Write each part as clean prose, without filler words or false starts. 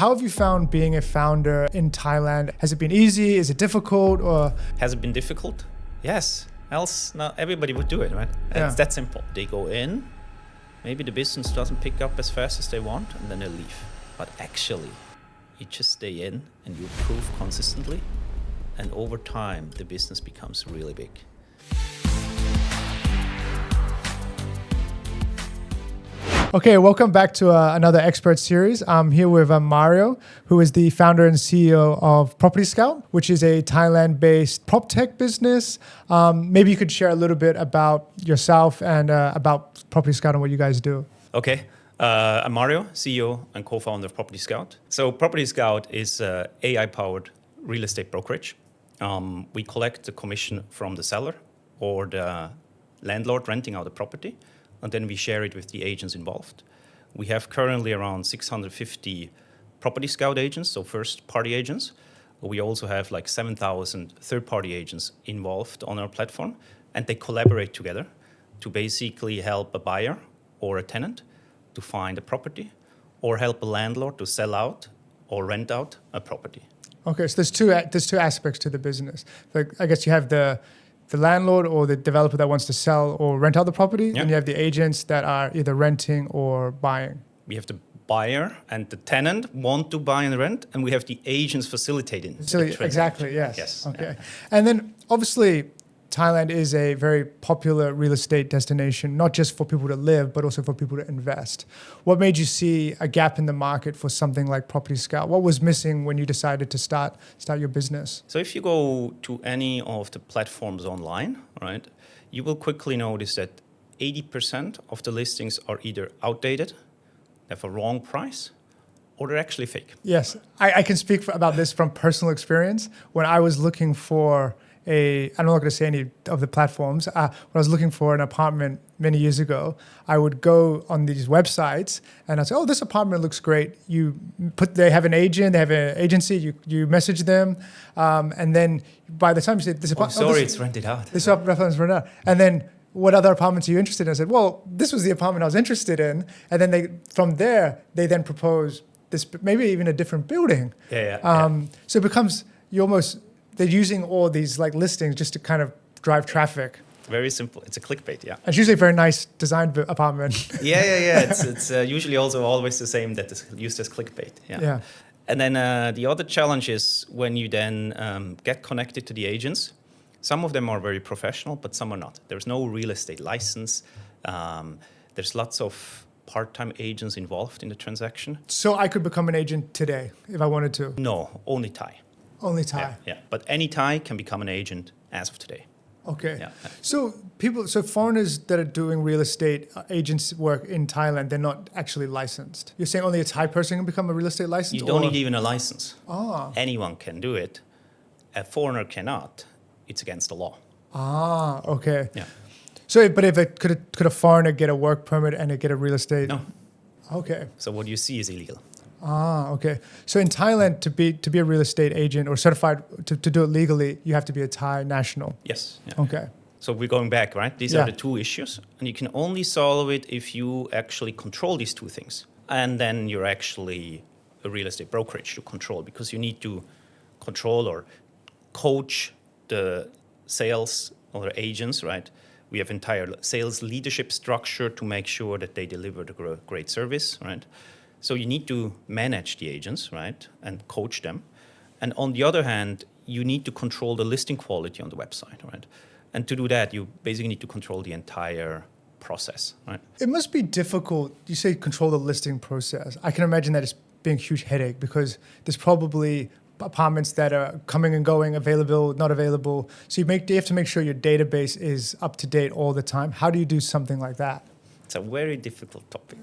how have you found being a founder in Thailand? Has it been easy? Is it difficult? Or Has it been difficult? Yes. Else, not everybody would do it, right? It's that simple. They go in, maybe the business doesn't pick up as fast as they want, and then they leave. But actually, you just stay in and you improve consistently, and over time, the business becomes really big. Okay, welcome back to another expert series. I'm here with Mario, who is the founder and CEO of PropertyScout, which is a Thailand-based prop tech business. Maybe you could share a little bit about yourself and about PropertyScout and what you guys do. Okay, I'm Mario, CEO and co-founder of PropertyScout. So PropertyScout is an AI-powered real estate brokerage. We collect the commission from the seller or the landlord renting out the property, and then we share it with the agents involved. We have currently around 650 PropertyScout agents, so first-party agents. We also have like 7,000 third-party agents involved on our platform, and they collaborate together to basically help a buyer or a tenant to find a property, or help a landlord to sell out or rent out a property. Okay, so there's two aspects to the business. Like, I guess you have the landlord or the developer that wants to sell or rent out the property, and you have the agents that are either renting or buying. We have the buyer and the tenant want to buy and rent, and we have the agents facilitating. Exactly, yes. Yes. Okay. Yeah. And then obviously Thailand is a very popular real estate destination, not just for people to live, but also for people to invest. What made you see a gap in the market for something like PropertyScout? What was missing when you decided to start your business? So if you go to any of the platforms online, right, you will quickly notice that 80% of the listings are either outdated, they have a wrong price, or they're actually fake. Yes, I can speak about this from personal experience. When I was looking for I'm not going to say any of the platforms. When I was looking for an apartment many years ago, I would go on these websites and I'd say, "Oh, this apartment looks great." They have an agent, they have an agency. You message them, and then by the time you say, "This apartment, it's rented out." This apartment's rented out, and then what other apartments are you interested in? I said, "Well, this was the apartment I was interested in," and then from there they then propose this, maybe even a different building. So it becomes they're using all these like listings just to kind of drive traffic. Very simple. It's a clickbait, yeah. It's usually a very nice designed apartment. Yeah. It's usually also always the same that is used as clickbait. Yeah. And then the other challenge is when you then get connected to the agents. Some of them are very professional, but some are not. There's no real estate license. There's lots of part-time agents involved in the transaction. So I could become an agent today if I wanted to? No, only Thai. Only Thai. Yeah. But any Thai can become an agent as of today. Okay. Yeah. So foreigners that are doing real estate agents work in Thailand, they're not actually licensed. You're saying only a Thai person can become a real estate license? You don't need even a license. Ah. Anyone can do it. A foreigner cannot. It's against the law. Ah, okay. Yeah. So, but could a foreigner get a work permit and get a real estate? No. Okay. So what you see is illegal. Ah, okay. So in Thailand, to be a real estate agent or certified to do it legally, you have to be a Thai national. Yes. Yeah. Okay. So we're going back, right? These are the two issues, and you can only solve it if you actually control these two things, and then you're actually a real estate brokerage to control, because you need to control or coach the sales or the agents, right? We have entire sales leadership structure to make sure that they deliver the great service, right? So you need to manage the agents, right, and coach them. And on the other hand, you need to control the listing quality on the website, right? And to do that, you basically need to control the entire process, right? It must be difficult. You say control the listing process. I can imagine that it's being a huge headache because there's probably apartments that are coming and going, available, not available. So you have to make sure your database is up to date all the time. How do you do something like that? It's a very difficult topic.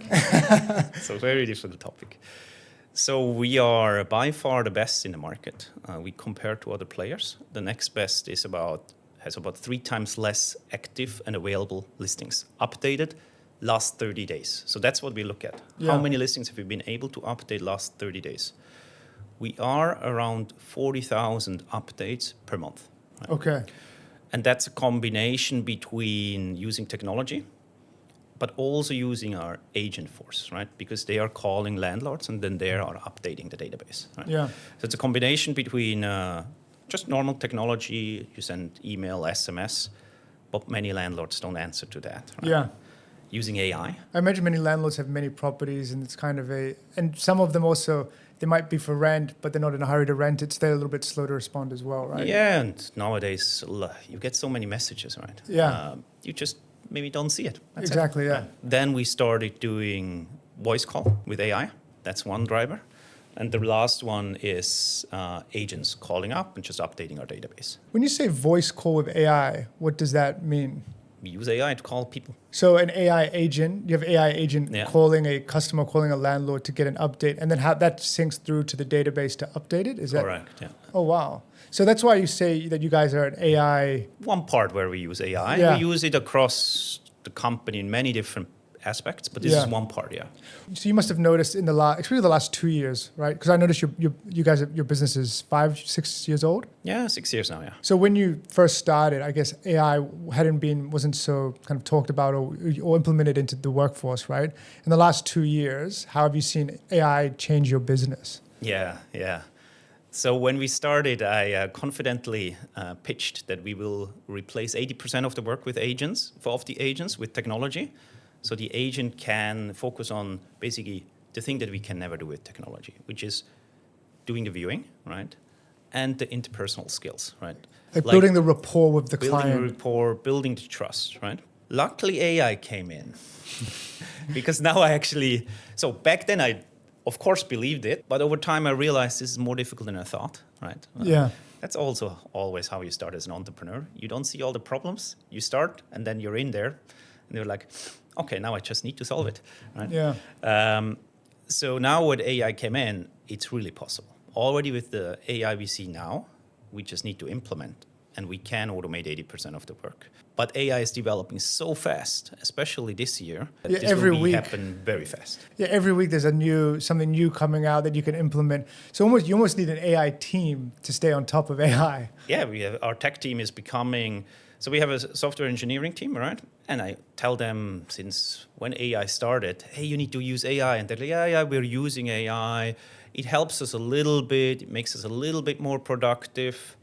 So we are by far the best in the market. We compare to other players. The next best has about 3 times less active and available listings, updated last 30 days. So that's what we look at. Yeah. How many listings have we been able to update last 30 days? We are around 40,000 updates per month. Right? Okay. And that's a combination between using technology, but also using our agent force, right? Because they are calling landlords and then they are updating the database, right? Yeah. So it's a combination between just normal technology, you send email, SMS, but many landlords don't answer to that, right? Yeah. Using AI. I imagine many landlords have many properties, and it's kind of and some of them also, they might be for rent, but they're not in a hurry to rent it, so they're a little bit slow to respond as well, right? Yeah, and nowadays you get so many messages, right? Yeah. You just maybe don't see it. That's Exactly, it. yeah. Then we started doing voice call with AI. That's one driver. And the last one is agents calling up and just updating our database. When you say voice call with AI, what does that mean? We use AI to call people. So an AI agent, you have AI agent Yeah. calling a customer, calling a landlord to get an update, and then how that syncs through to the database to update it? Is that Correct, yeah. Oh, wow. So that's why you say that you guys are an AI. One part where we use AI. Yeah. We use it across the company in many different aspects, but this Yeah. is one part, yeah. So you must have noticed in especially the last 2 years, right? Because I noticed you guys, your business is 5-6 years old. Yeah, 6 years now, yeah. So when you first started, I guess AI wasn't so kind of talked about or implemented into the workforce, right? In the last 2 years, how have you seen AI change your business? Yeah. So when we started, I confidently pitched that we will replace 80% of the work with agents, with technology. So the agent can focus on basically the thing that we can never do with technology, which is doing the viewing, right? And the interpersonal skills, right? Like building the rapport with the building client. the rapport, building the trust, right? Luckily, AI came in because now so back then I, of course, believed it, but over time I realized this is more difficult than I thought, right? Yeah. That's also always how you start as an entrepreneur. You don't see all the problems. You start and then you're in there and you're like, okay, now I just need to solve it, right? Yeah. So now with AI came in, it's really possible. Already with the AI we see now, we just need to implement and we can automate 80% of the work. But AI is developing so fast, especially this year, that this every will week. happen very fast. Yeah, every week there's something new coming out that you can implement. So you almost need an AI team to stay on top of AI. Yeah, our tech team is becoming. So we have a software engineering team, right? And I tell them since when AI started, hey, you need to use AI. And they're like, yeah, we're using AI. It helps us a little bit. It makes us a little bit more productive.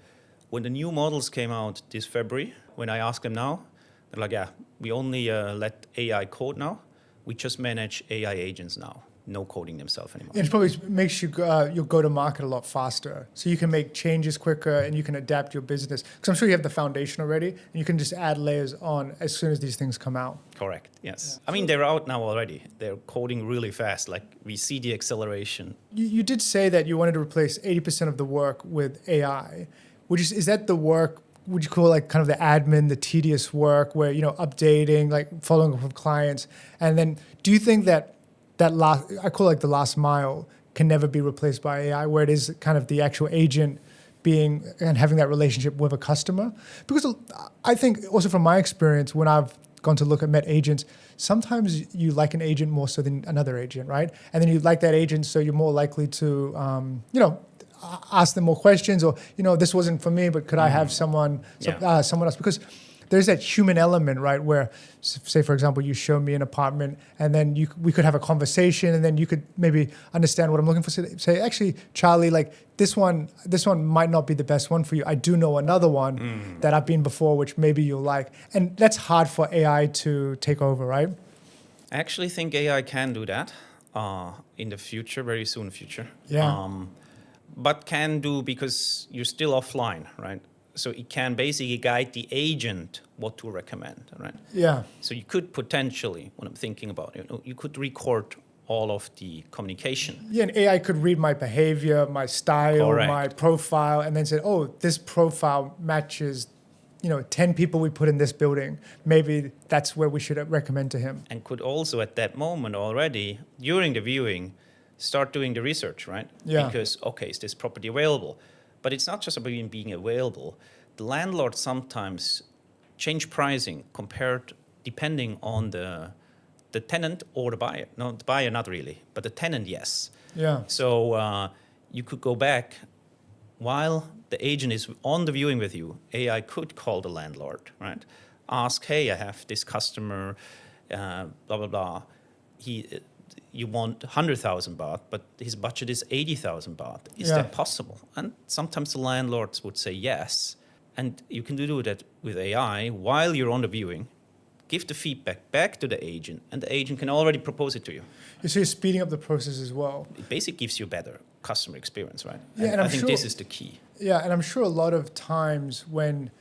When the new models came out this February, when I ask them now, they're like, yeah, we only let AI code now. We just manage AI agents now. No coding themselves anymore. It probably makes you you'll go to market a lot faster. So you can make changes quicker and you can adapt your business. Because I'm sure you have the foundation already and you can just add layers on as soon as these things come out. Correct, yes. Yeah. I mean, they're out now already. They're coding really fast. Like we see the acceleration. You did say that you wanted to replace 80% of the work with AI. Is that the work, would you call like kind of the admin, the tedious work where, updating, like following up with clients? And then do you think that I call it like the last mile can never be replaced by AI, where it is kind of the actual agent being and having that relationship with a customer? Because I think also from my experience, when I've gone to met agents, sometimes you like an agent more so than another agent, right? And then you like that agent, so you're more likely to, ask them more questions or, this wasn't for me, but could I have someone else? Because there's that human element, right? Where, say, for example, you show me an apartment and then we could have a conversation and then you could maybe understand what I'm looking for. Say, actually, Charlie, like this one might not be the best one for you. I do know another one that I've been before, which maybe you'll like. And that's hard for AI to take over, right? I actually think AI can do that in the future, very soon future. Yeah. But can do because you're still offline, right? So it can basically guide the agent what to recommend, right? Yeah. So you could potentially, when I'm thinking about it, you could record all of the communication. Yeah, and AI could read my behavior, my style, Correct. my profile, and then say, oh, this profile matches, 10 people we put in this building. Maybe that's where we should recommend to him. And could also at that moment already, during the viewing, start doing the research, right? Yeah. Because, okay, is this property available? But it's not just about being available. The landlord sometimes change pricing depending on the tenant or the buyer. No, the buyer not really, but the tenant, yes. Yeah. So you could go back while the agent is on the viewing with you. AI could call the landlord, right? Ask, hey, I have this customer. blah, blah, blah. You want 100,000 baht, but his budget is 80,000 baht. Is that possible? And sometimes the landlords would say yes. And you can do that with AI while you're on the viewing. Give the feedback back to the agent, and the agent can already propose it to you. So you're speeding up the process as well. It basically gives you a better customer experience, right? Yeah, and I think this is the key. Yeah, and I'm sure a lot of times when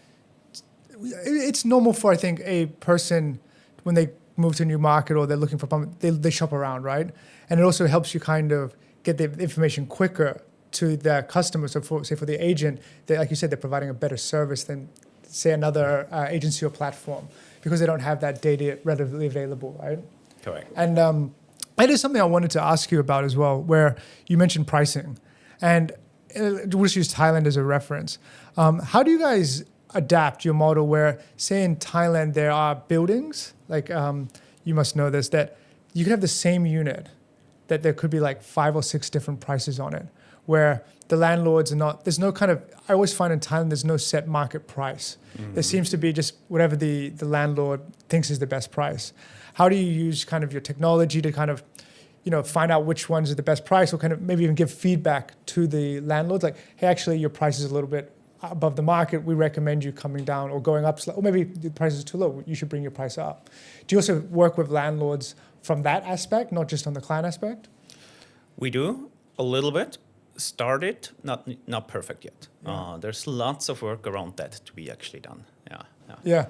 it's normal for, I think, a person when they move to a new market or they're looking for apartment, they shop around, right? And it also helps you kind of get the information quicker to their customers. So for the agent, like you said, they're providing a better service than, say, another agency or platform because they don't have that data readily available, right? Correct. And that is something I wanted to ask you about as well, where you mentioned pricing. And we'll just use Thailand as a reference. How do you guys adapt your model where, say in Thailand, there are buildings, like you must know this, that you could have the same unit, that there could be like 5 or 6 different prices on it, where the landlords are not, there's no kind of, I always find in Thailand, there's no set market price. Mm-hmm. There seems to be just whatever the landlord thinks is the best price. How do you use kind of your technology to kind of, find out which ones are the best price, or kind of maybe even give feedback to the landlords, like, hey, actually your price is a little bit above the market, we recommend you coming down or going up, or maybe the price is too low, you should bring your price up. Do you also work with landlords from that aspect, not just on the client aspect? We do a little bit. Started, not perfect yet. Yeah. There's lots of work around that to be actually done. Yeah.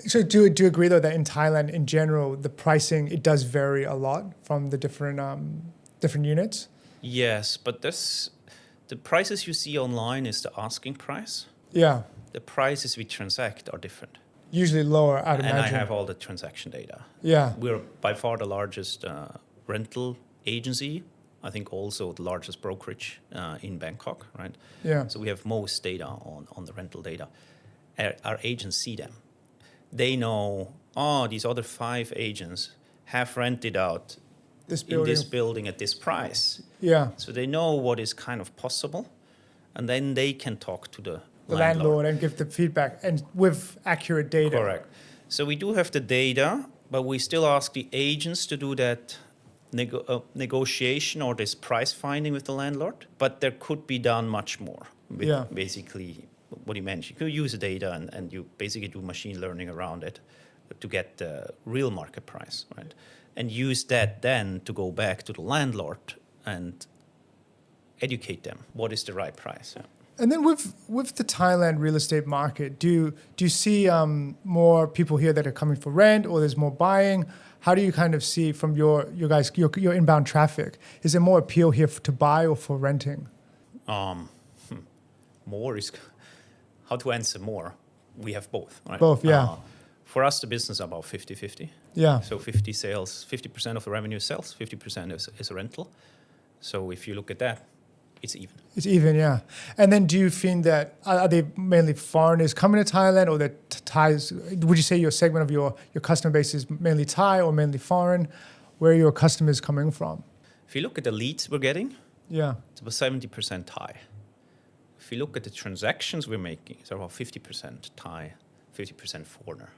So do you agree though that in Thailand in general the pricing, it does vary a lot from the different units? Yes, but the prices you see online is the asking price. Yeah. The prices we transact are different. Usually lower, I'd imagine. And I have all the transaction data. Yeah. We're by far the largest rental agency. I think also the largest brokerage in Bangkok, right? Yeah. So we have most data on the rental data. Our agents see them. They know, these other 5 agents have rented out in this building at this price. Yeah. So they know what is kind of possible, and then they can talk to the landlord and give the feedback, and with accurate data. Correct. So we do have the data, but we still ask the agents to do that negotiation or this price finding with the landlord. But there could be done much more. With basically what you mentioned. You could use the data and you basically do machine learning around it to get the real market price, right? And use that then to go back to the landlord and educate them what is the right price. Yeah. And then with the Thailand real estate market, do you see more people here that are coming for rent, or there's more buying? How do you kind of see from your inbound traffic? Is there more appeal here to buy or for renting? More is how to answer more. We have both, right? Both, yeah. For us, the business is about 50-50. Yeah. So 50% of the revenue is sales, 50% is a rental. So if you look at that, it's even. It's even, yeah. And then do you think that, are they mainly foreigners coming to Thailand, or the Thais? Would you say your segment of your customer base is mainly Thai or mainly foreign? Where are your customers coming from? If you look at the leads we're getting, it's about 70% Thai. If you look at the transactions we're making, it's about 50% Thai, 50% foreigner.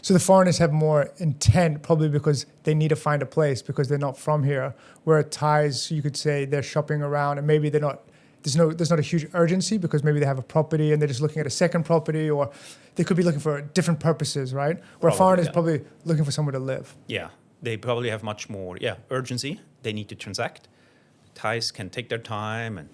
So the foreigners have more intent, probably because they need to find a place because they're not from here. Where Thais, you could say they're shopping around and maybe they're not. There's not a huge urgency because maybe they have a property and they're just looking at a second property, or they could be looking for different purposes, right? Where foreigners probably looking for somewhere to live. Yeah, they probably have much more urgency. They need to transact. Thais can take their time, and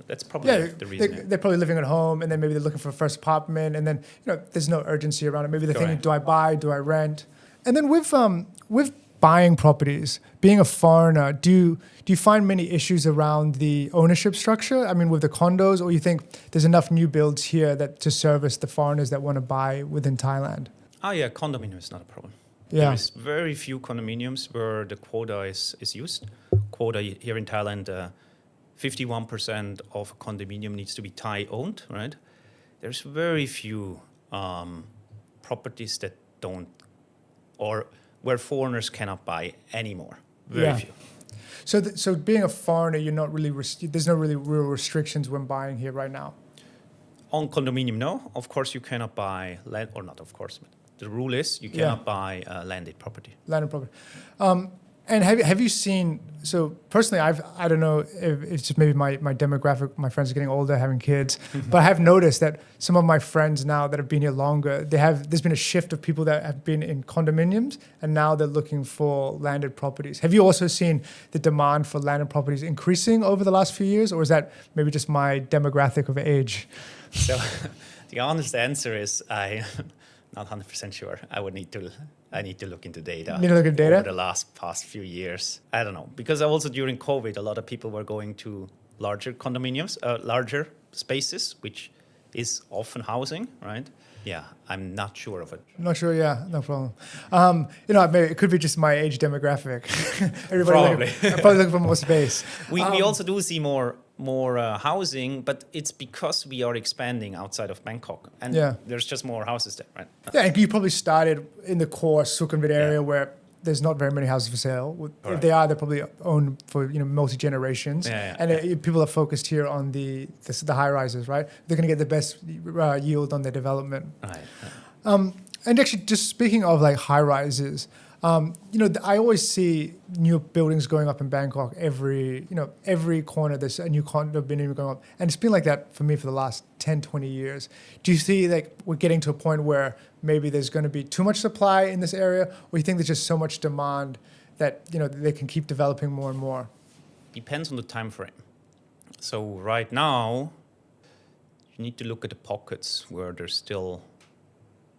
that's probably the reason. They're probably living at home, and then maybe they're looking for a first apartment, and then there's no urgency around it. Maybe they're thinking, do I buy? Do I rent? And then with buying properties, being a foreigner, do you find many issues around the ownership structure? I mean, with the condos, or you think there's enough new builds here to service the foreigners that want to buy within Thailand? Condominium is not a problem. Yeah. There's very few condominiums where the quota is used. Quota here in Thailand, 51% of a condominium needs to be Thai owned, right? There's very few properties that don't, or where foreigners cannot buy anymore. Very few. So being a foreigner, you're not really there's no really real restrictions when buying here right now. On condominium, no. Of course, you cannot buy land, or not. Of course, but the rule is you cannot buy landed property. Landed property. And have you seen, so personally, I don't know if it's just maybe my demographic, my friends are getting older, having kids, but I have noticed that some of my friends now that have been here longer, there's been a shift of people that have been in condominiums and now they're looking for landed properties. Have you also seen the demand for landed properties increasing over the last few years, or is that maybe just my demographic of age? So the honest answer is I'm not 100% sure. I need to look into data. Need to look at data? Over the past few years. I don't know. Because also during COVID, a lot of people were going to larger condominiums, larger spaces, which is often housing, right? Yeah, I'm not sure of it. Not sure, yeah, no problem. Maybe it could be just my age demographic. Probably. Probably looking for more space. We also do see more housing, but it's because we are expanding outside of Bangkok, and there's just more houses there, right? Yeah, and you probably started in the core Sukhumvit area where there's not very many houses for sale. If they are, they're probably owned for multi generations. People are focused here on the high rises, right? They're going to get the best yield on their development. Right. And actually, just speaking of like high rises. I always see new buildings going up in Bangkok. Every corner there's a new condominium going up, and it's been like that for me for the last 10, 20 years. Do you see like we're getting to a point where maybe there's going to be too much supply in this area, or you think there's just so much demand that they can keep developing more and more? Depends on the time frame. So right now, you need to look at the pockets where there's still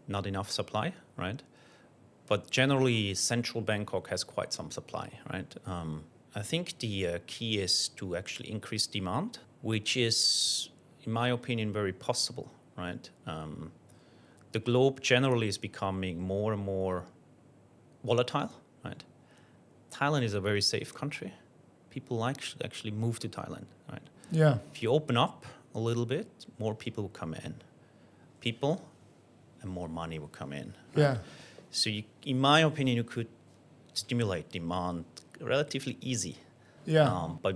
not enough supply, right? But generally, central Bangkok has quite some supply, right? I think the key is to actually increase demand, which is, in my opinion, very possible, right? The globe generally is becoming more and more volatile, right? Thailand is a very safe country. People actually move to Thailand, right? Yeah. If you open up a little bit, more people will come in. People and more money will come in. Right? Yeah. So in my opinion, you could stimulate demand relatively easy by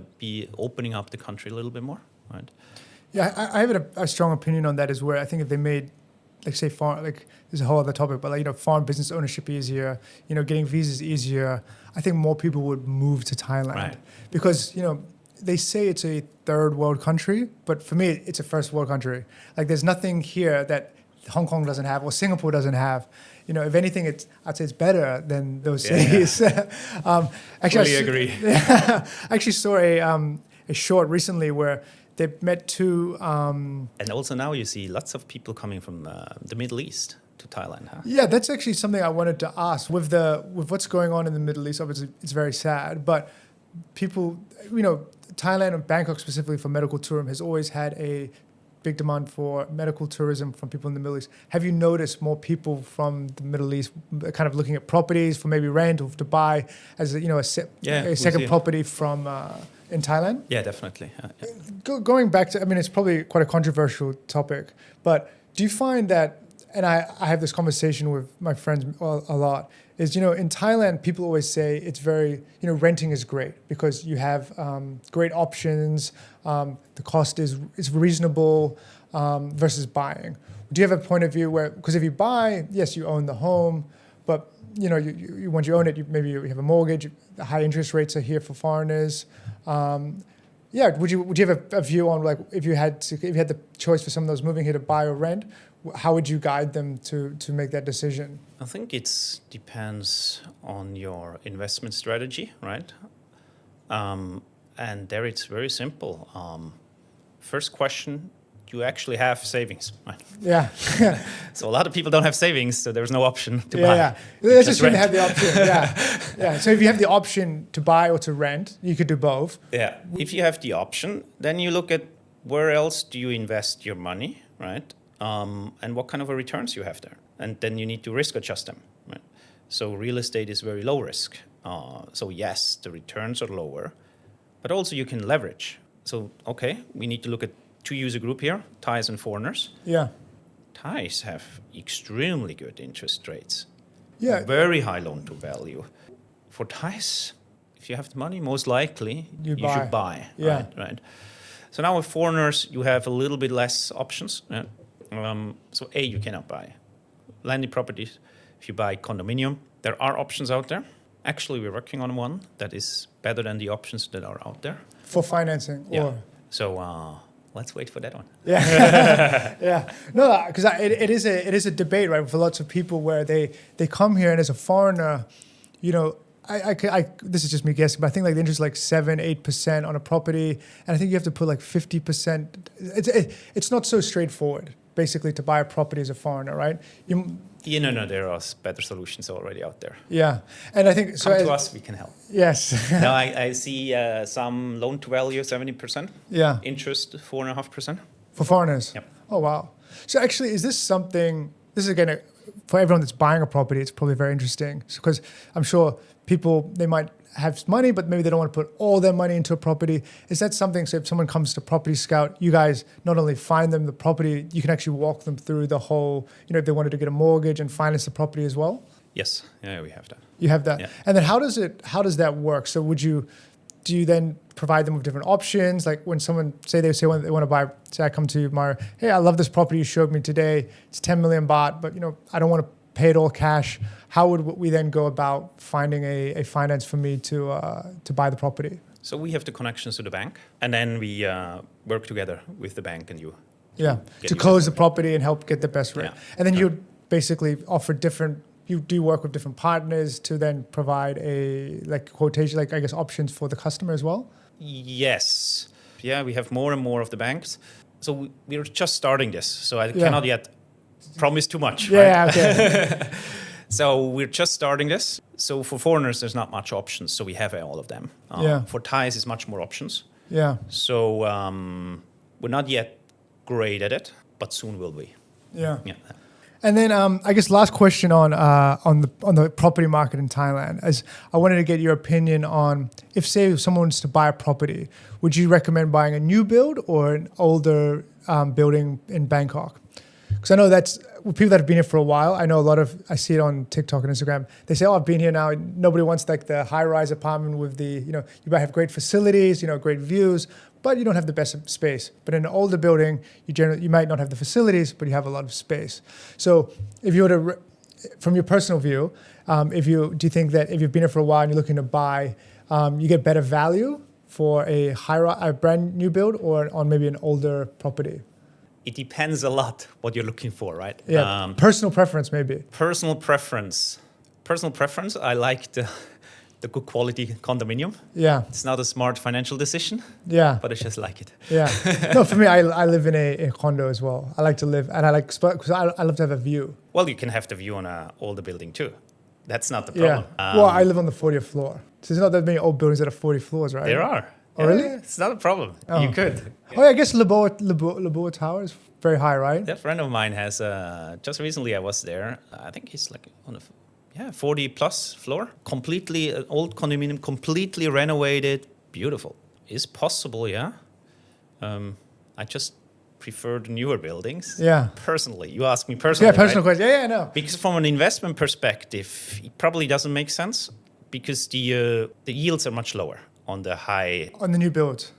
opening up the country a little bit more, right? Yeah, I have a strong opinion on that as well. I think if they made, like say, there's a whole other topic, but farm business ownership easier, getting visas easier, I think more people would move to Thailand. Right. Because, they say it's a third world country, but for me, it's a first world country. Like there's nothing here that Hong Kong doesn't have or Singapore doesn't have. If anything, I'd say it's better than those cities. Actually, agree. I actually saw a short recently where they met two. And also now you see lots of people coming from the Middle East to Thailand. Huh? Yeah, that's actually something I wanted to ask. With what's going on in the Middle East, obviously it's very sad. But people, Thailand and Bangkok specifically for medical tourism has always had a big demand for medical tourism from people in the Middle East. Have you noticed more people from the Middle East kind of looking at properties for maybe rent or to buy as a second property from in Thailand? Yeah, definitely. Going back to, it's probably quite a controversial topic, but do you find that, and I have this conversation with my friends a lot, is, in Thailand, people always say it's very, renting is great because you have great options, the cost is reasonable versus buying. Do you have a point of view where, because if you buy, yes, you own the home, but, you once you own it, maybe you have a mortgage, the high interest rates are here for foreigners. Would you have a view on like if you had the choice for some of those moving here to buy or rent, how would you guide them to make that decision? I think it depends on your investment strategy, right? And there it's very simple. First question, do you actually have savings? Right? Yeah. So a lot of people don't have savings, so there's no option to buy. Yeah. Let's assume they have the option. Yeah. So if you have the option to buy or to rent, you could do both. Yeah. If you have the option, then you look at where else do you invest your money, right? And what kind of returns you have there. And then you need to risk adjust them. Right? So real estate is very low risk. So yes, the returns are lower, but also you can leverage. So, we need to look at two user group here, Thais and foreigners. Yeah. Thais have extremely good interest rates. Yeah. Very high loan to value. For Thais, if you have the money, most likely you should buy. Yeah. Right. So now with foreigners, you have a little bit less options. Yeah? So you cannot buy. landed properties, if you buy condominium, there are options out there. Actually, we're working on one that is better than the options that are out there. For financing? Yeah. Or? So let's wait for that one. Yeah, yeah. No, because it is a debate, right, for lots of people where they come here and as a foreigner, you know, I this is just me guessing, but I think like the interest is like 7-8% on a property, and I think you have to put like 50%. It's not so straightforward, basically, to buy a property as a foreigner, right? No, there are better solutions already out there. Yeah, and I think so. Come to us, we can help. Yes. No, I see some loan to value 70%. Yeah. Interest 4.5%. For foreigners. Yep. Oh wow. So actually, is this something? This is again for everyone that's buying a property. It's probably very interesting because I'm sure people, they might have money, but maybe they don't want to put all their money into a property. Is that something? So if someone comes to PropertyScout, you guys not only find them the property, you can actually walk them through the whole. You know, if they wanted to get a mortgage and finance the property as well. Yes. Yeah, we have that. You have that. Yeah. And then how does that work? So do you then provide them with different options? Like when someone they want to buy, say I come to you, Mario, hey, I love this property you showed me today. It's 10 million baht, but you know, I don't want to pay it all cash. How would we then go about finding a finance for me to buy the property? So we have the connections to the bank, and then we work together with the bank and you. Yeah, to close the property and help get the best rate. Yeah. And then you basically offer different. You do work with different partners to then provide a quotation, I guess options for the customer as well. Yes. Yeah, we have more and more of the banks. So we're just starting this. So I cannot yet promise too much. Yeah, right? okay. So we're just starting this. So for foreigners, there's not much options. So we have all of them. For Thais, it's much more options. Yeah. So we're not yet great at it, but soon will be. Yeah. Yeah. And then I guess last question on the property market in Thailand, as I wanted to get your opinion on if someone wants to buy a property, would you recommend buying a new build or an older building in Bangkok? Because I know that's people that have been here for a while. I know I see it on TikTok and Instagram. They say, "Oh, I've been here now." Nobody wants like the high-rise apartment with you might have great facilities, great views, but you don't have the best space. But in an older building, you might not have the facilities, but you have a lot of space. So if you were to, from your personal view, do you think that if you've been here for a while and you're looking to buy, you get better value for a brand new build or on maybe an older property? It depends a lot what you're looking for, right? Yeah, personal preference maybe. Personal preference. I like the good quality condominium. Yeah. It's not a smart financial decision. Yeah. But I just like it. Yeah. No, for me, I live in a condo as well. I like to live, and because I love to have a view. Well, you can have the view on an older building too. That's not the problem. Yeah. Well, I live on the 40th floor. So there's not that many old buildings that have 40 floors, right? There are. Oh, really? It's not a problem. Oh. You could. Oh, yeah, I guess Laboa Tower is very high, right? A friend of mine has, just recently I was there. I think he's like on a 40 plus floor. Completely, an old condominium, completely renovated. Beautiful. Is possible, yeah. I just prefer the newer buildings. Yeah. Personally. You ask me personally. Yeah, personal right? question. Yeah, no. Because from an investment perspective, it probably doesn't make sense because the yields are much lower on the high. On the new builds.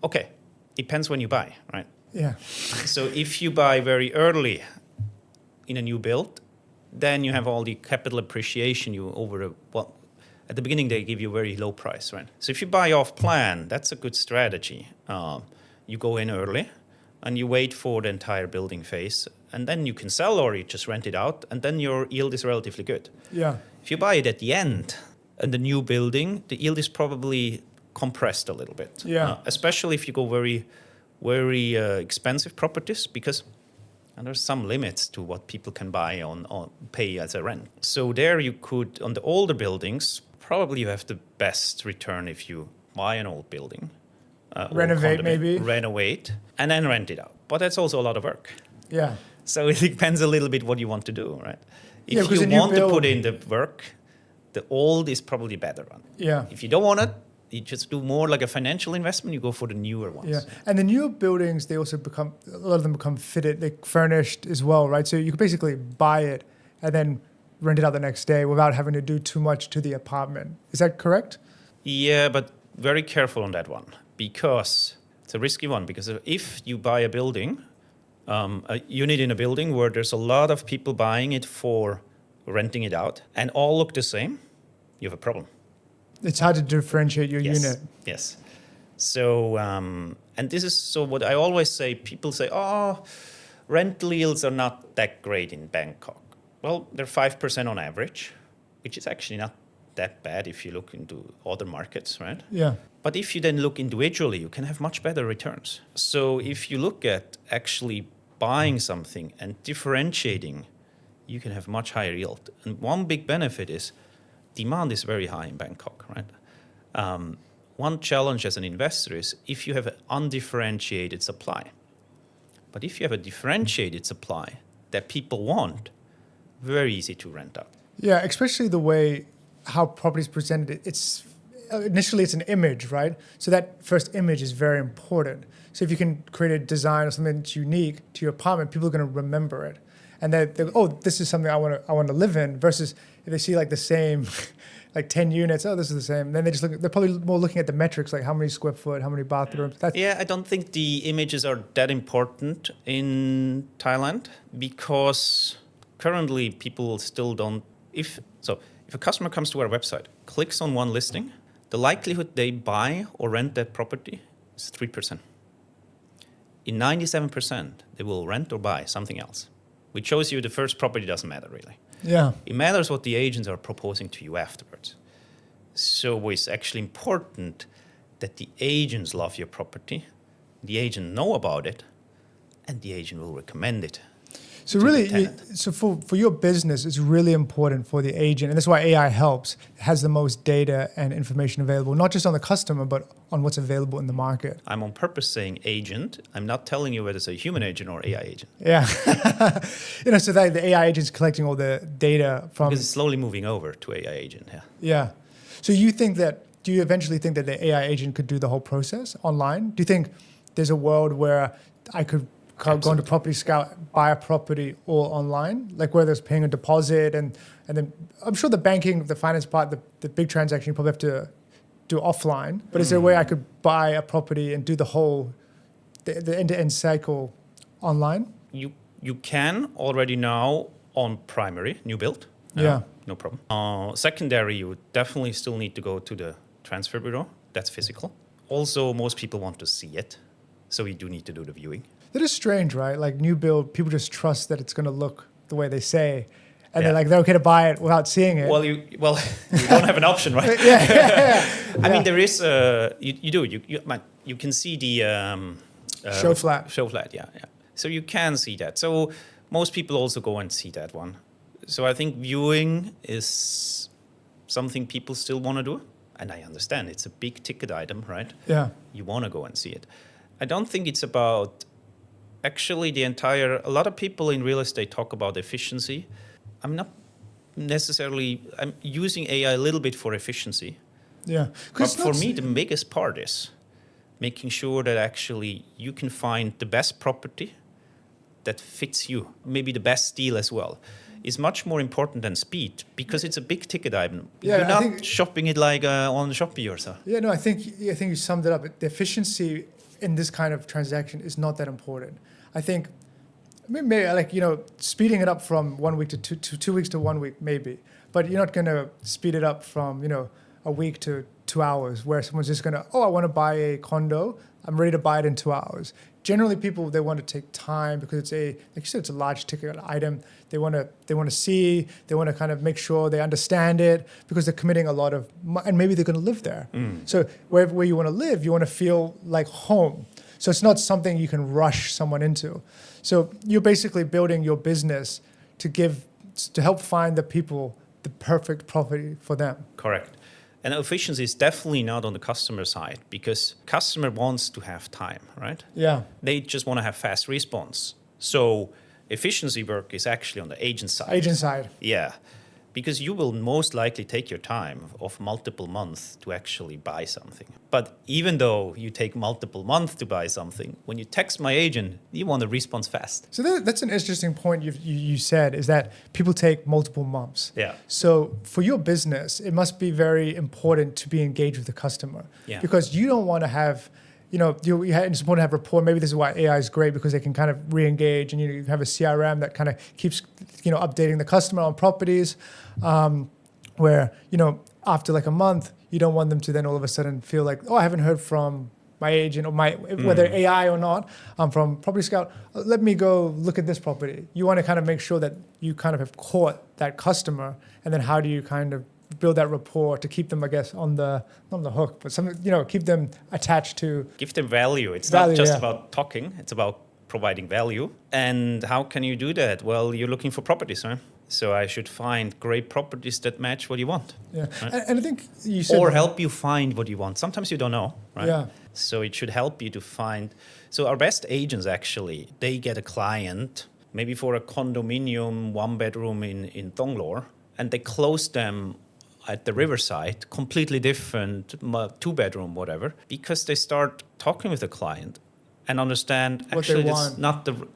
Okay. Depends when you buy, right? Yeah. So if you buy very early in a new build, then you have all the capital appreciation at the beginning they give you a very low price, right? So if you buy off plan, that's a good strategy. You go in early and you wait for the entire building phase, and then you can sell or you just rent it out, and then your yield is relatively good. Yeah. If you buy it at the end and the new building, the yield is probably compressed a little bit. Yeah. Especially if you go very, very expensive properties, because and there's some limits to what people can buy on pay as a rent. So there you could, on the older buildings, probably you have the best return if you buy an old building. Renovate maybe. Renovate and then rent it out. But that's also a lot of work. Yeah. So it depends a little bit what you want to do, right? If you want to put in the work, the old is probably better one. Yeah. If you don't want it, you just do more like a financial investment, you go for the newer ones. Yeah, and the newer buildings, they also a lot of them become fitted, they furnished as well, right? So you can basically buy it and then rent it out the next day without having to do too much to the apartment. Is that correct? Yeah, but very careful on that one because it's a risky one. Because if you buy a building a unit in a building where there's a lot of people buying it for renting it out and all look the same, you have a problem. It's hard to differentiate your Yes. unit. Yes. So, and this is so what I always say, people say, oh, rental yields are not that great in Bangkok. Well, they're 5% on average, which is actually not that bad if you look into other markets, right? Yeah. But if you then look individually, you can have much better returns. So if you look at actually buying something and differentiating, you can have much higher yield. And one big benefit is demand is very high in Bangkok, right? One challenge as an investor is if you have an undifferentiated supply. But if you have a differentiated supply that people want, very easy to rent out. Yeah, especially the way how property is presented. It's initially it's an image, right? So that first image is very important. So if you can create a design or something that's unique to your apartment, people are going to remember it, and they oh, this is something I want to live in. Versus if they see like the same, like 10 units, oh, this is the same. Then they just look. They're probably more looking at the metrics, like how many square foot, how many bathrooms. Yeah, I don't think the images are that important in Thailand because currently people still don't. If a customer comes to our website, clicks on one listing, the likelihood they buy or rent that property is 3%. In 97%, they will rent or buy something else, which shows you the first property doesn't matter really. Yeah. It matters what the agents are proposing to you afterwards. So it's actually important that the agents love your property, the agent know about it, and the agent will recommend it. So really, so for your business, it's really important for the agent, and that's why AI helps. It has the most data and information available, not just on the customer, but on what's available in the market. I'm on purpose saying agent. I'm not telling you whether it's a human agent or AI agent. Yeah. So that the AI agent's collecting all the data from... Because it's slowly moving over to AI agent, yeah. Yeah. So do you eventually think that the AI agent could do the whole process online? Do you think there's a world where I could go into PropertyScout, buy a property all online, like where there's paying a deposit and then I'm sure the banking, the finance part, the big transaction you probably have to do offline. But is there a way I could buy a property and do the whole, the end-to-end cycle online? You can already now on primary, new build. Yeah. No problem. Secondary, you would definitely still need to go to the transfer bureau. That's physical. Also, most people want to see it. So you do need to do the viewing. That is strange, right? Like new build, people just trust that it's going to look the way they say, and they're okay to buy it without seeing it. Well, you don't have an option, right? I mean, there is you can see the show flat. Show flat, yeah. So you can see that. So most people also go and see that one. So I think viewing is something people still want to do, and I understand it's a big ticket item, right? Yeah. You want to go and see it. I don't think it's about. Actually, a lot of people in real estate talk about efficiency. I'm not necessarily, I'm using AI a little bit for efficiency. Yeah. But for me, the biggest part is making sure that actually you can find the best property that fits you, maybe the best deal as well, is much more important than speed because it's a big ticket item. Yeah, You're not shopping it like on Shopee or so. Yeah, no, I think you summed it up. The efficiency in this kind of transaction is not that important. I think maybe speeding it up from 1 week to 2 weeks to 1 week, maybe. But you're not going to speed it up from, a week to 2 hours where someone's just going to, I want to buy a condo. I'm ready to buy it in 2 hours. Generally, people, they want to take time because like you said, it's a large ticket item. They want to see, they want to kind of make sure they understand it because they're committing a lot of, and maybe they're going to live there. So wherever you want to live, you want to feel like home. So it's not something you can rush someone into. So you're basically building your business to help find the people the perfect property for them. Correct. And efficiency is definitely not on the customer side because customer wants to have time, right? Yeah. They just want to have fast response. So efficiency work is actually on the agent side. Agent side. Yeah. Because you will most likely take your time of multiple months to actually buy something. But even though you take multiple months to buy something, when you text my agent, you want a response fast. So that's an interesting point you said, is that people take multiple months. Yeah. So for your business, it must be very important to be engaged with the customer. Yeah. Because you don't want to have it's important to have rapport. Maybe this is why AI is great, because they can kind of re-engage, and you have a CRM that kind of keeps, updating the customer on properties, where, after like a month, you don't want them to then all of a sudden feel like, oh, I haven't heard from my agent or whether AI or not, from PropertyScout, let me go look at this property. You want to kind of make sure that you kind of have caught that customer, and then how do you kind of build that rapport to keep them, I guess, not on the hook, but keep them attached to. Give them value. It's not just about talking, it's about providing value. And how can you do that? Well, you're looking for properties, right? So I should find great properties that match what you want. Yeah, right? and I think you said... Or help you find what you want. Sometimes you don't know, right? Yeah. So it should help you to find... So our best agents, actually, they get a client, maybe for a condominium, 1-bedroom in Tonglor, and they close them at the riverside, completely different, 2-bedroom, whatever, because they start talking with the client and understand what actually they it's want. not the...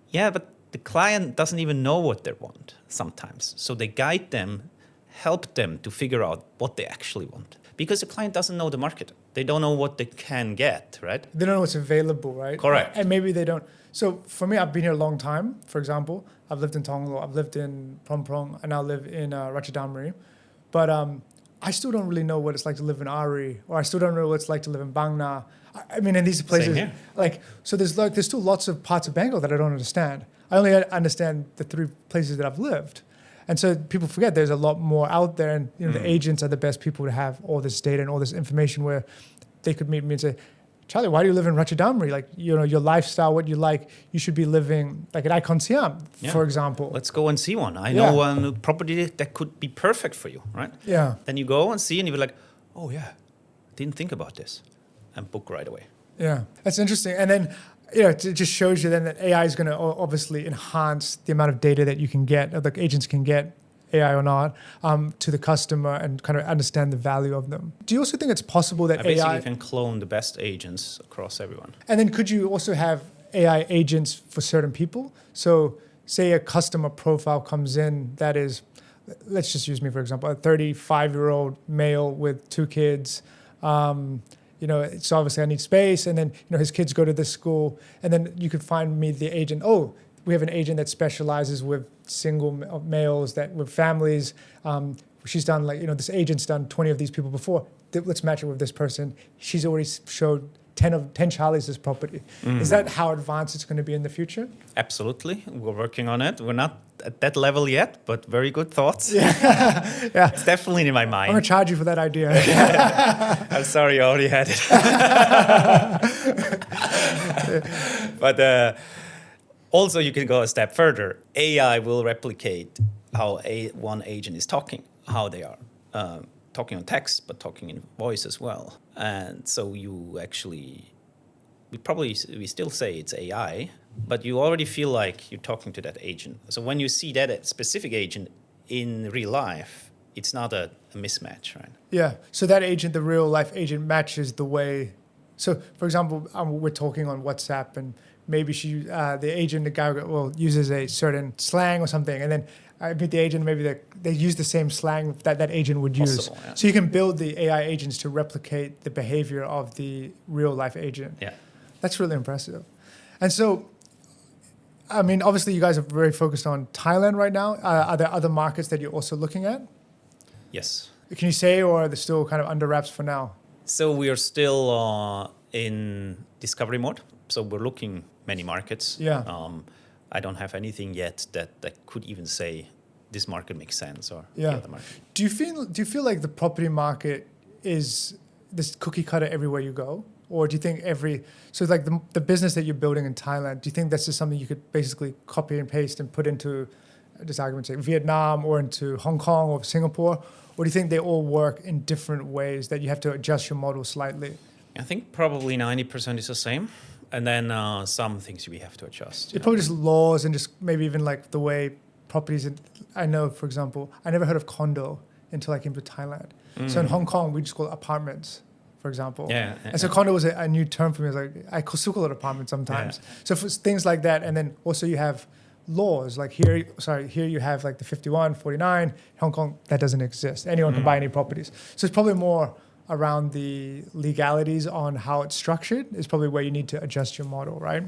Yeah, but the client doesn't even know what they want sometimes. So they guide them, help them to figure out what they actually want. Because the client doesn't know the market. They don't know what they can get, right? They don't know what's available, right? Correct. And maybe they don't. So for me, I've been here a long time. For example, I've lived in Tonglor, I've lived in Phrom Prong, and now live in Ratchadamri. But I still don't really know what it's like to live in Ari, or I still don't know what it's like to live in Bang Na. I mean, in these places, so there's still lots of parts of Bangkok that I don't understand. I only understand the 3 places that I've lived. And so people forget there's a lot more out there, and the agents are the best people to have all this data and all this information, where they could meet me and say, Charlie, why do you live in Ratchadamri? Like, your lifestyle, what you like, you should be living like at Icon Siam, for example. Let's go and see one. I know a property that could be perfect for you, right? Yeah. Then you go and see, and you're like, oh yeah, didn't think about this, and book right away. Yeah, that's interesting. And then, it just shows you then that AI is going to obviously enhance the amount of data that you can get, or the agents can get, AI or not, to the customer, and kind of understand the value of them. Do you also think it's possible that Basically, AI... you can clone the best agents across everyone. And then could you also have AI agents for certain people? So say a customer profile comes in that is, let's just use me for example, a 35-year-old male with 2 kids, so obviously I need space, and then his kids go to this school, and then you could find me the agent. Oh, we have an agent that specializes with single males with families. She's done this agent's done 20 of these people before. Let's match it with this person. She's already showed 10 Charlies this property. Is that how advanced it's going to be in the future? Absolutely. We're working on it. We're not at that level yet, but very good thoughts. Yeah. It's definitely in my mind. I'm going to charge you for that idea. I'm sorry, I already had it. But also, you can go a step further. AI will replicate how one agent is talking, how they are talking on text, but talking in voice as well. And so you actually, we still say it's AI, but you already feel like you're talking to that agent. So when you see that specific agent in real life, it's not a mismatch, right? Yeah. So that agent, the real life agent, matches the way. So for example, we're talking on WhatsApp, and maybe the agent, the guy, uses a certain slang or something, and then I meet the agent, maybe they use the same slang that agent would use. Yeah. So you can build the AI agents to replicate the behavior of the real life agent. Yeah. That's really impressive. And so, I mean, obviously you guys are very focused on Thailand right now. Are there other markets that you're also looking at? Yes. Can you say, or are they still kind of under wraps for now? So we are still in discovery mode. So we're looking many markets. Yeah. I don't have anything yet that could even say this market makes sense or the other market. Do you feel like the property market is this cookie cutter everywhere you go? Or do you think so like the business that you're building in Thailand, do you think that's just something you could basically copy and paste and put into, this argument, say Vietnam or into Hong Kong or Singapore? Or do you think they all work in different ways that you have to adjust your model slightly? I think probably 90% is the same. And then some things we have to adjust. It's probably just laws and just maybe even like the way properties. I know, for example, I never heard of condo until I came to Thailand. So in Hong Kong, we just call it apartments, for example. Yeah. And so condo was a new term for me. I still call it apartment sometimes. Yeah. So for things like that, and then also you have laws like here you have like the 51, 49. Hong Kong, that doesn't exist. Anyone can buy any properties. So it's probably more around the legalities on how it's structured is probably where you need to adjust your model, right?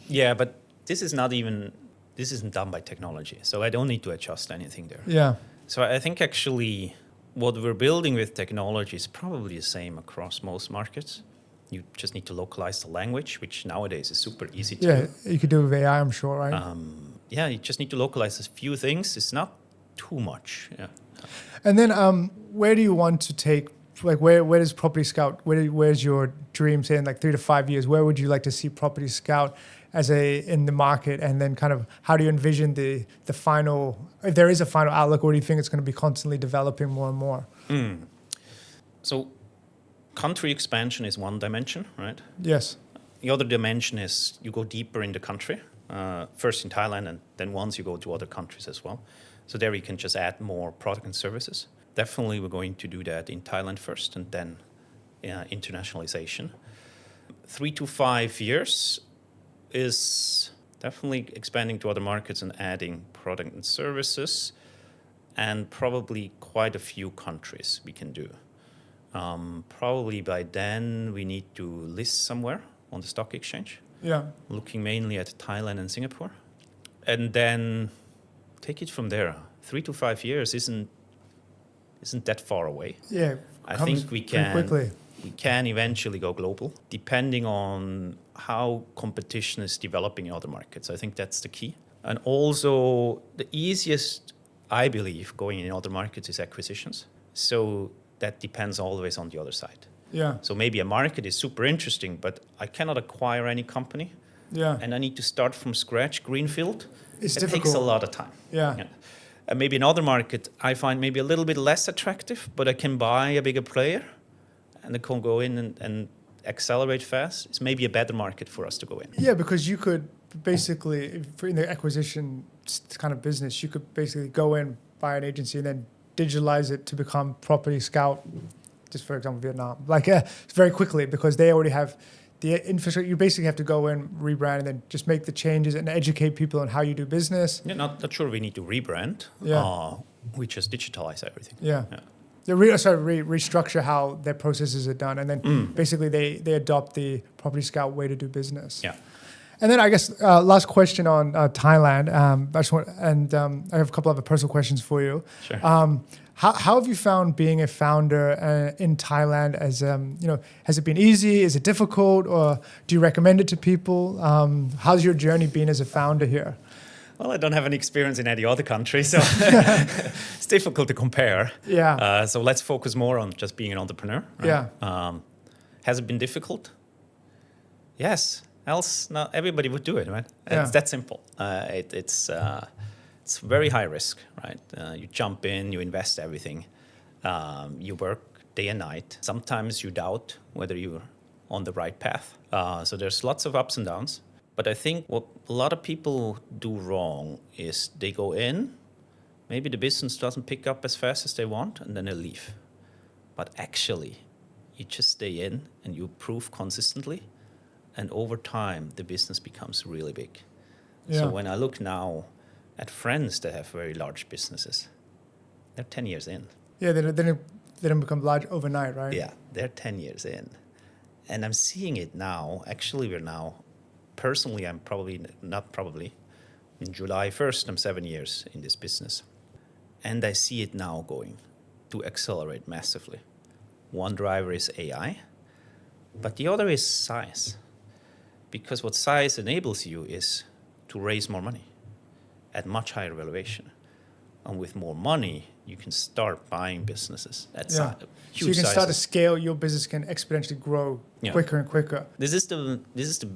Yeah, but this isn't done by technology. So I don't need to adjust anything there. Yeah. So I think actually what we're building with technology is probably the same across most markets. You just need to localize the language, which nowadays is super easy to Yeah, do. you could do it with AI, I'm sure, right? Yeah, you just need to localize a few things. It's not too much. Yeah. And then where do you want to take, like where does Property Scout, where's your dream, say in like 3 to 5 years, where would you like to see Property Scout in the market? And then kind of how do you envision the final, if there is a final outlook, or do you think it's going to be constantly developing more and more? So country expansion is one dimension, right? Yes. The other dimension is you go deeper in the country, first in Thailand, and then once you go to other countries as well. So there you can just add more product and services. Definitely we're going to do that in Thailand first and then internationalization. 3 to 5 years is definitely expanding to other markets and adding product and services, and probably quite a few countries we can do. Probably by then we need to list somewhere on the stock exchange. Yeah. Looking mainly at Thailand and Singapore. And then take it from there. 3 to 5 years isn't that far away. Yeah. I think we quickly. can eventually go global, depending on how competition is developing in other markets. I think that's the key. And also the easiest, I believe, going in other markets is acquisitions. So that depends always on the other side. Yeah. So maybe a market is super interesting, but I cannot acquire any company. Yeah. And I need to start from scratch, greenfield. It's it difficult. takes a lot of time. Yeah. And maybe another market I find maybe a little bit less attractive, but I can buy a bigger player and I can go in and accelerate fast. It's maybe a better market for us to go in. Yeah, because you could basically, in the acquisition kind of business, you could basically go in, buy an agency, and then digitalize it to become Property Scout, just for example, Vietnam. Like very quickly, because they already have the infrastructure. You basically have to go in, rebrand, and then just make the changes and educate people on how you do business. Yeah, not sure we need to rebrand. Yeah. We just digitalize everything. Yeah. They restructure how their processes are done, and then basically they adopt the Property Scout way to do business. Yeah. And then I guess last question on Thailand. I have a couple of personal questions for you. Sure. How have you found being a founder in Thailand? Has it been easy? Is it difficult? Or do you recommend it to people? How's your journey been as a founder here? Well, I don't have any experience in any other country, so it's difficult to compare. Yeah. So let's focus more on just being an entrepreneur. Right? Yeah. Has it been difficult? Yes. Else, not everybody would do it, right? Yeah. It's that simple. It's very high risk, right? You jump in, you invest everything, you work day and night. Sometimes you doubt whether you're on the right path. So there's lots of ups and downs. But I think what a lot of people do wrong is they go in, maybe the business doesn't pick up as fast as they want, and then they leave. But actually, you just stay in and you prove consistently. And over time, the business becomes really big. Yeah. So when I look now at friends that have very large businesses, they're 10 years in. Yeah, they didn't become large overnight, right? Yeah, they're 10 years in. And I'm seeing it now. Actually, personally, I'm in July 1st, I'm 7 years in this business. And I see it now going to accelerate massively. One driver is AI, but the other is size. Because what size enables you is to raise more money at much higher valuation. And with more money, you can start buying businesses at huge sizes. So you can start to scale, your business can exponentially grow quicker and quicker. This is the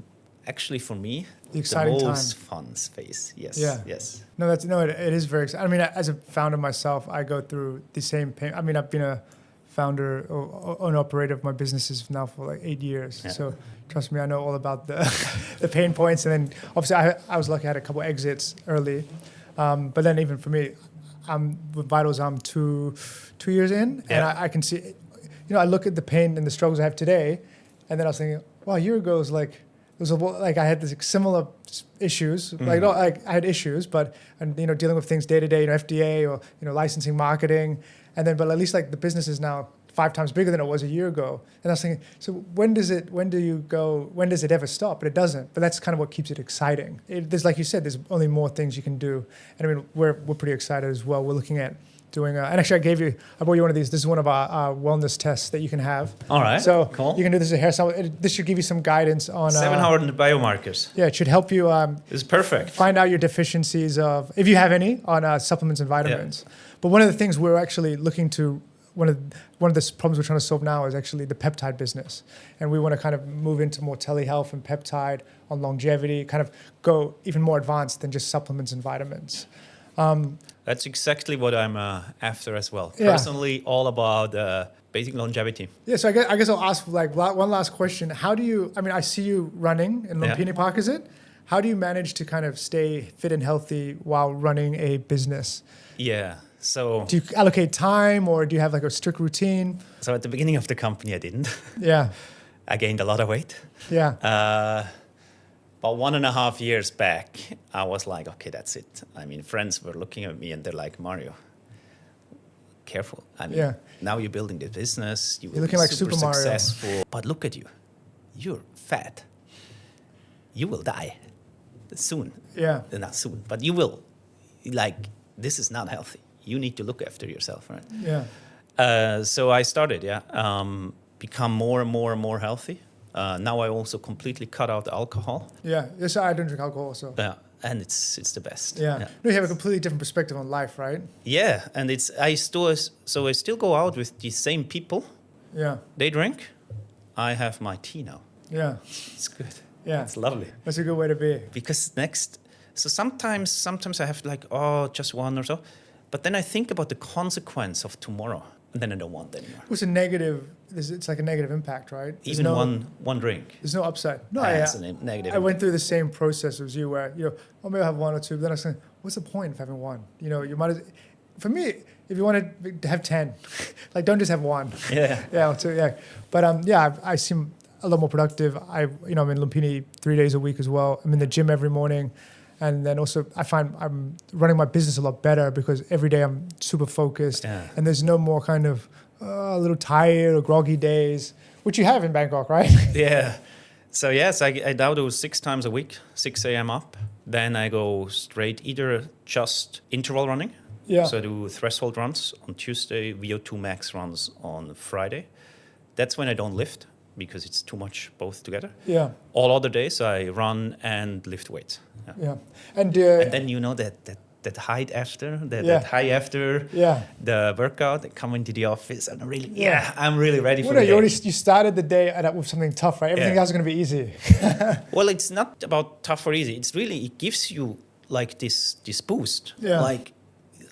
actually for me, the exciting the most time. fun space. Yes. Yeah. Yes. It is very exciting. I mean, as a founder myself, I go through the same pain. I mean, I've been a founder or owner operator of my businesses now for like 8 years. Yeah. So trust me, I know all about the pain points. And then obviously I was lucky I had a couple exits early. But then even for me, with Vitals, I'm two years in, and I can see, I look at the pain and the struggles I have today, and then I was thinking, wow, a year ago was like I had this similar issues. I had issues, but dealing with things day to day, FDA or licensing, marketing, and then but at least like the business is now 5 times bigger than it was a year ago. And I was thinking, so when does it ever stop? But it doesn't. But that's kind of what keeps it exciting. There's, like you said, there's only more things you can do. And I mean, we're pretty excited as well. We're looking at doing, and actually I bought you one of these. This is one of our wellness tests that you can have. All right, so cool. You can do this as a hairstyle. This should give you some guidance on 700 biomarkers. Yeah, it should help you. It's perfect. Find out your deficiencies of, if you have any, on supplements and vitamins. Yeah. But one of the things we're actually looking to, one of the problems we're trying to solve now is actually the peptide business, and we want to kind of move into more telehealth and peptide on longevity, kind of go even more advanced than just supplements and vitamins. That's exactly what I'm after as well. Yeah. Personally, all about basic longevity. Yeah, so I guess I'll ask like one last question. How do you, I mean, I see you running in Lumpini Park, is it? How do you manage to kind of stay fit and healthy while running a business? Yeah, so... Do you allocate time, or do you have like a strict routine? So at the beginning of the company, I didn't. Yeah. I gained a lot of weight. Yeah. About 1.5 years back, I was like, okay, that's it. I mean, friends were looking at me and they're like, Mario, careful. I mean, now you're building the business. You're looking like super successful. Mario. But look at you. You're fat. You will die soon. Yeah. Not soon, but you will. Like, this is not healthy. You need to look after yourself, right? Yeah. So I started, become more and more healthy. Now I also completely cut out alcohol. Yeah, yes, I don't drink alcohol, so. Yeah, and it's the best. Yeah. No, you have a completely different perspective on life, right? Yeah, and I still go out with the same people. Yeah. They drink. I have my tea now. Yeah. It's good. Yeah. It's lovely. That's a good way to be. Because so sometimes I have like, just one or so, but then I think about the consequence of tomorrow. And then I don't want anymore. It's a negative. It's like a negative impact, right? Even one drink. There's no upside. No, it's a negative. I went through the same process as you, where maybe I'll have one or two. But then I was saying, what's the point of having one? You might. For me, if you want to have 10, like don't just have one. Yeah. Yeah. So yeah. But I seem a lot more productive. I'm in Lumpini 3 days a week as well. I'm in the gym every morning. And then also I find I'm running my business a lot better because every day I'm super focused and there's no more kind of a little tired or groggy days, which you have in Bangkok, right? Yeah. So yes, I now do 6 times a week, 6 a.m. up. Then I go straight either just interval running. Yeah. So I do threshold runs on Tuesday, VO2 max runs on Friday. That's when I don't lift because it's too much both together. Yeah. All other days I run and lift weights. Yeah. And then that height after, that high after the workout, come into the office and I'm really ready for the day. You started the day with something tough, right? Everything else is going to be easy. Well, it's not about tough or easy. It's really, it gives you like this boost. Yeah. Like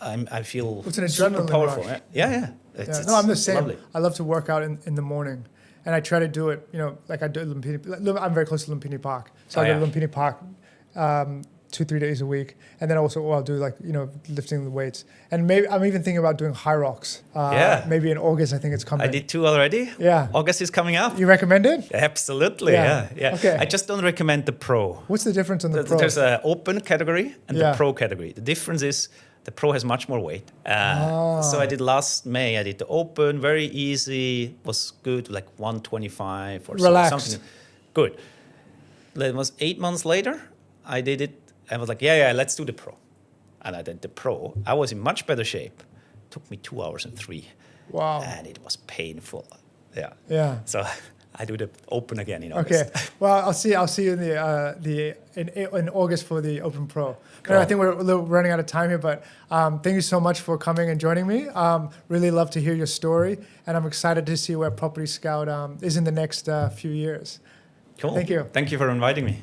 I feel it's an super adrenaline powerful. rush. Yeah. No, I'm the same. Lovely. I love to work out in the morning. And I try to do it, like I do at Lumpini. I'm very close to Lumpini Park. So I go to Lumpini Park 2-3 days a week. And then also I'll do like, lifting the weights. And maybe I'm even thinking about doing high rocks. Maybe in August, I think it's coming. I did 2 already. Yeah. August is coming up. You recommend it? Absolutely, yeah. Okay. I just don't recommend the pro. What's the difference on the pro? There's an open category and the pro category. The difference is the pro has much more weight. So I did last May, I did the open, very easy, was good, like 125 or something. Good. It was 8 months later, I did it. I was like, let's do the pro. And I did the pro. I was in much better shape. It took me 2 hours and 3. Wow. And it was painful. Yeah. So I do the open again in August. Okay. Well, I'll see you in August for the Open Pro. Cool. I think we're a little running out of time here, but thank you so much for coming and joining me. Really love to hear your story, and I'm excited to see where PropertyScout is in the next few years. Cool. Thank you. Thank you for inviting me.